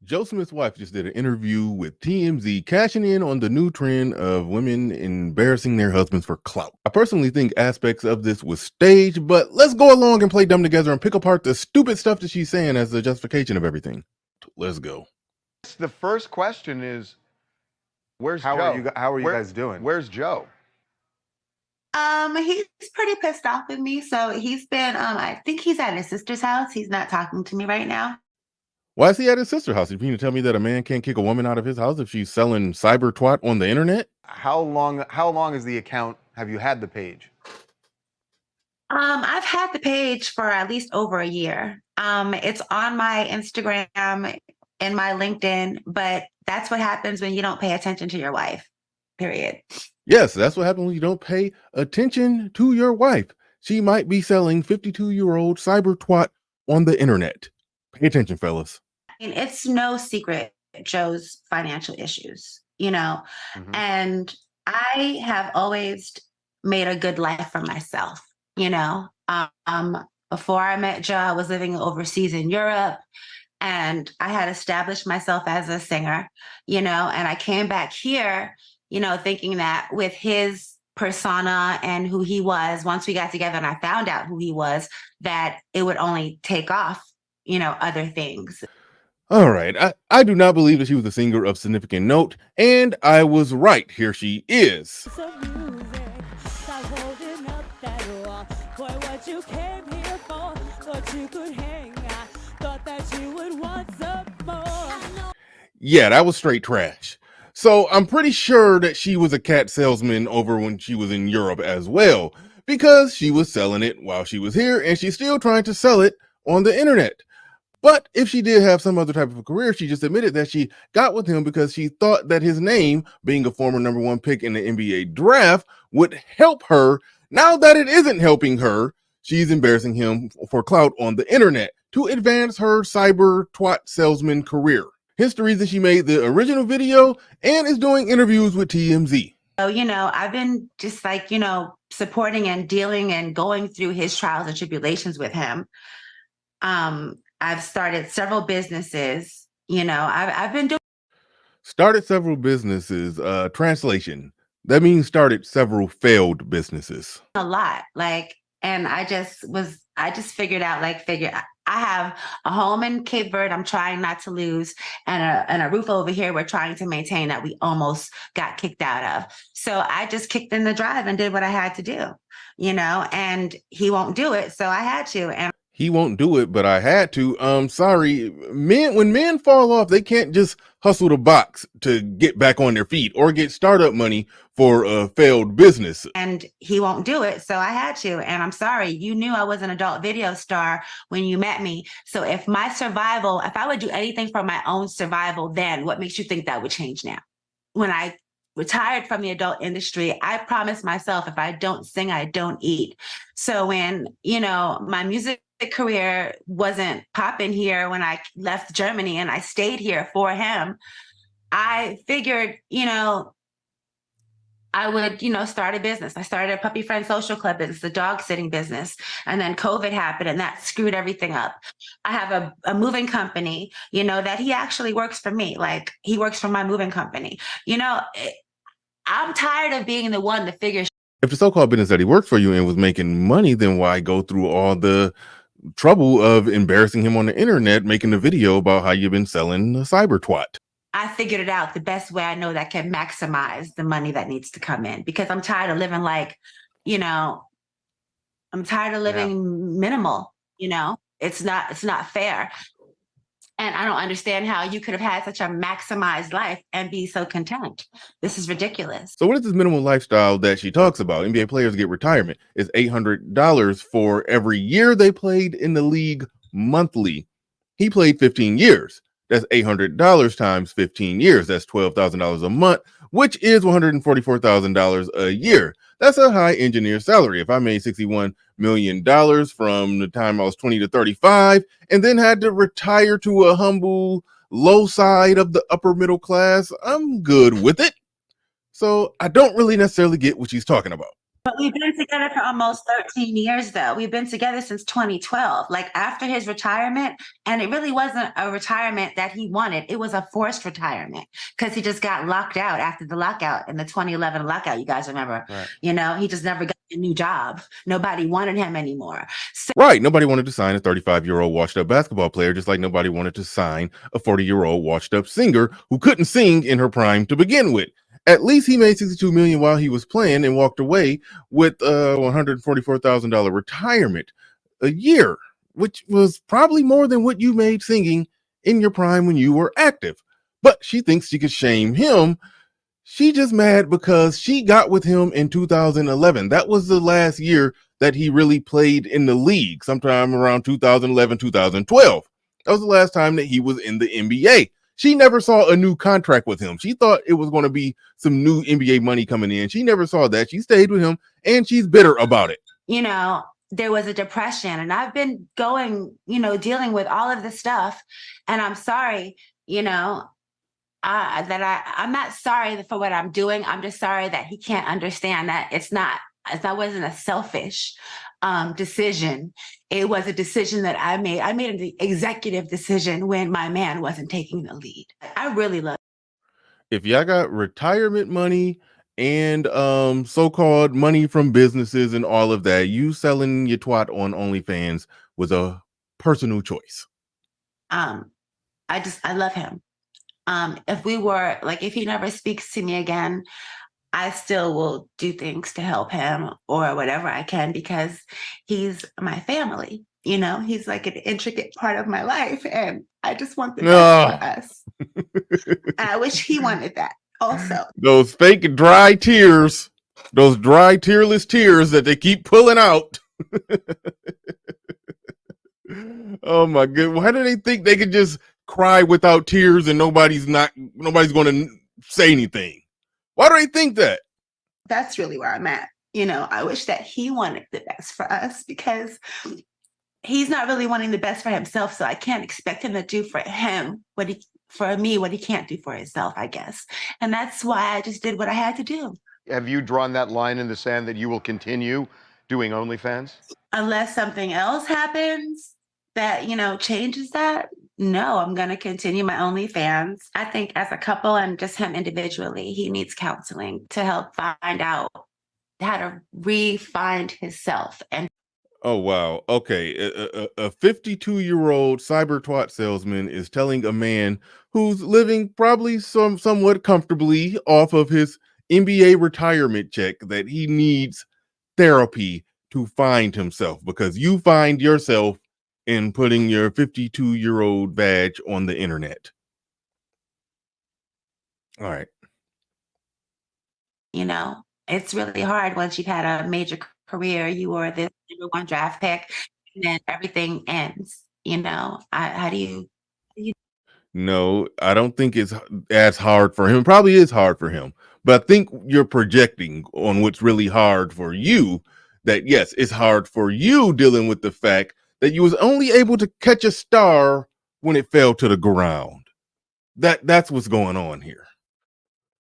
Joe Smith's wife just did an interview with TMZ, cashing in on the new trend of women embarrassing their husbands for clout. I personally think aspects of this was staged, but let's go along and play dumb together and pick apart the stupid stuff that she's saying as the justification of everything. Let's go. The first question is, where's How Joe? are you guys doing? Where's Joe? He's pretty pissed off with me. So he's been, I think he's at his sister's house. He's not talking to me right now. Why is he at his sister's house? You mean to tell me that a man can't kick a woman out of his house if she's selling cyber twat on the internet? How long is the account? Have you had the page? I've had the page for at least over a year. It's on my Instagram and my LinkedIn, but that's what happens when you don't pay attention to your wife, period. Yes, that's what happens when you don't pay attention to your wife. She might be selling 52-year-old cyber twat on the internet. Pay attention, fellas. And it's no secret Joe's financial issues, and I have always made a good life for myself, Before I met Joe, I was living overseas in Europe, and I had established myself as a singer, and I came back here, thinking that with his persona and who he was, once we got together and I found out who he was, that it would only take off, other things. All right, I do not believe that she was a singer of significant note, and I was right. Here she is. Yeah, that was straight trash. So I'm pretty sure that she was a cat salesman over when she was in Europe as well, because she was selling it while she was here, and she's still trying to sell it on the internet. But if she did have some other type of a career, she just admitted that she got with him because she thought that his name, being a former #1 pick in the NBA draft, would help her. Now that it isn't helping her, she's embarrassing him for clout on the internet to advance her cyber twat salesman career. Hence the reason she made the original video and is doing interviews with TMZ. So, I've been just supporting and dealing and going through his trials and tribulations with him. I've started several businesses, I've been doing. Started several businesses, translation. That means started several failed businesses. A lot, and I just figured out, I have a home in Cape Verde I'm trying not to lose, and a roof over here we're trying to maintain that we almost got kicked out of. So I just kicked in the drive and did what I had to do, and he won't do it. So I had to. And he won't do it, but I had to. Sorry, when men fall off, they can't just hustle the box to get back on their feet or get startup money for a failed business. And he won't do it, so I had to. And I'm sorry, you knew I was an adult video star when you met me. So if I would do anything for my own survival then, what makes you think that would change now? When I retired from the adult industry, I promised myself, if I don't sing, I don't eat. So when, my music career wasn't popping here when I left Germany and I stayed here for him, I figured, I would, start a business. I started a puppy friend social club business, a dog sitting business. And then COVID happened and that screwed everything up. I have a moving company, that he actually works for me. He works for my moving company. I'm tired of being the one to figure. If the so-called business that he worked for you and was making money, then why go through all the trouble of embarrassing him on the internet, making a video about how you've been selling the cyber twat? I figured it out the best way I know that can maximize the money that needs to come in, because I'm tired of living minimal, it's not fair. And I don't understand how you could have had such a maximized life and be so content. This is ridiculous. So what is this minimal lifestyle that she talks about? NBA players get retirement. It's $800 for every year they played in the league monthly. He played 15 years. That's $800 times 15 years. That's $12,000 a month, which is $144,000 a year. That's a high engineer salary. If I made $61 million from the time I was 20 to 35 and then had to retire to a humble low side of the upper middle class, I'm good with it. So I don't really necessarily get what she's talking about. But we've been together for almost 13 years, though. We've been together since 2012. Like after his retirement, and it really wasn't a retirement that he wanted. It was a forced retirement because he just got locked out after the lockout in the 2011 lockout. You guys remember? Right. You know, he just never got a new job. Nobody wanted him anymore. So Right. Nobody wanted to sign a 35-year-old washed up basketball player, just like nobody wanted to sign a 40-year-old washed up singer who couldn't sing in her prime to begin with. At least he made $62 million while he was playing and walked away with a $144,000 retirement a year, which was probably more than what you made singing in your prime when you were active. But she thinks she could shame him. She just mad because she got with him in 2011. That was the last year that he really played in the league, sometime around 2011, 2012. That was the last time that he was in the NBA. She never saw a new contract with him. She thought it was going to be some new NBA money coming in. She never saw that. She stayed with him and she's bitter about it. you know, there was a depression, and I've been going, dealing with all of this stuff. And I'm sorry, I'm not sorry for what I'm doing. I'm just sorry that he can't understand that that wasn't a selfish decision. It was a decision that I made. I made an executive decision when my man wasn't taking the lead. I really love. If y'all got retirement money and so-called money from businesses and all of that, you selling your twat on OnlyFans was a personal choice. I love him. If he never speaks to me again, I still will do things to help him or whatever I can because he's my family. He's like an intricate part of my life, and I just want the best for us. And I wish he wanted that also. Those fake dry tears, those dry tearless tears that they keep pulling out. Oh my god! Why do they think they could just cry without tears and nobody's going to say anything? Why do they think that? That's really where I'm at. I wish that he wanted the best for us because he's not really wanting the best for himself. So I can't expect him to do for him what he can't do for himself, I guess. And that's why I just did what I had to do. Have you drawn that line in the sand that you will continue doing OnlyFans? Unless something else happens that, changes that, no, I'm going to continue my OnlyFans. I think as a couple and just him individually, he needs counseling to help find out how to re-find himself. And oh wow, okay, a 52-year-old cyber twat salesman is telling a man who's living probably somewhat comfortably off of his NBA retirement check that he needs therapy to find himself, because you find yourself in putting your 52-year-old badge on the internet. All right. It's really hard once you've had a major career. You were the number one draft pick, and then everything ends. How do you? No, I don't think it's as hard for him. It probably is hard for him, but I think you're projecting on what's really hard for you. That yes, it's hard for you dealing with the fact that you was only able to catch a star when it fell to the ground. That's what's going on here.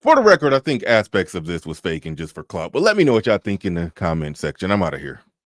For the record, I think aspects of this was faking just for clout, but let me know what y'all think in the comment section. I'm out of here.